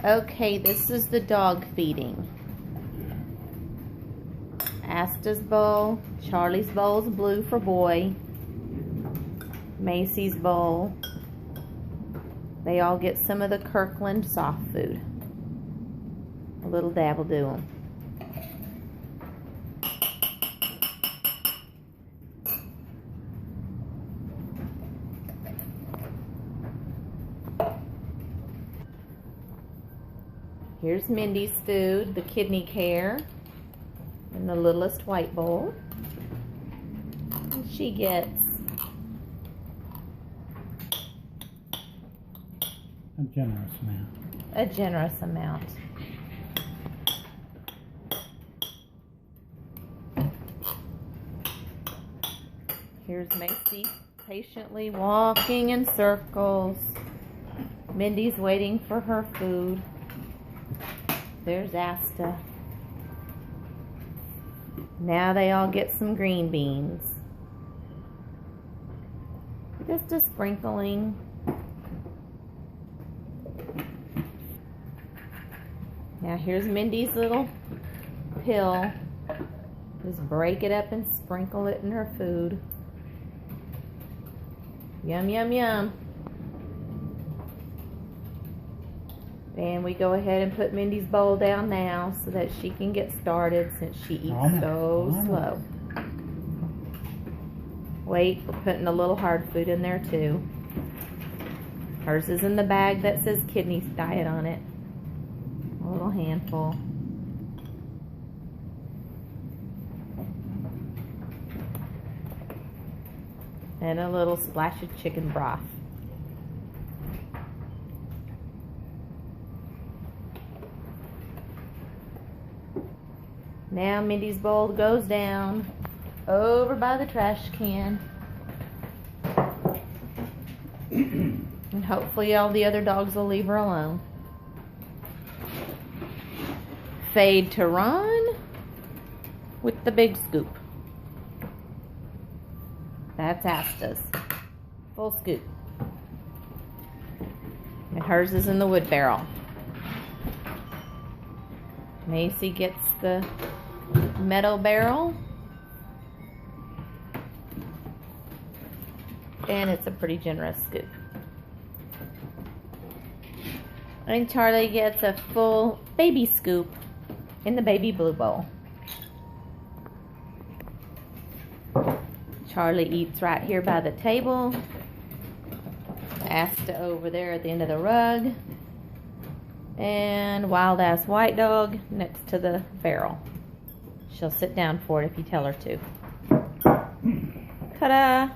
Okay, this is the dog feeding. Asta's bowl, Charlie's bowl's blue for boy, Macy's bowl. They all get some of the Kirkland soft food. A little dab will do them. Here's Mindy's food, the kidney care, in the littlest white bowl. And she gets a generous amount. A generous amount. Here's Macy patiently walking in circles. Mindy's waiting for her food. There's Asta. Now they all get some green beans. Just a sprinkling. Now here's Mindy's little pill. Just break it up and sprinkle it in her food. Yum, yum, yum. And we go ahead and put Mindy's bowl down now so that she can get started since she eats so slow. Wait, we're putting a little hard food in there too. Hers is in the bag that says kidney diet on it. A little handful. And a little splash of chicken broth. Now Mindy's bowl goes down over by the trash can. And hopefully all the other dogs will leave her alone. Fade to Ron with the big scoop. That's Asta's. Full scoop. And hers is in the wood barrel. Macy gets the metal barrel. And it's a pretty generous scoop. And Charlie gets a full baby scoop in the baby blue bowl. Charlie eats right here by the table. Asta over there at the end of the rug. And Wild Ass White Dog next to the barrel. She'll sit down for it if you tell her to. Ta-da!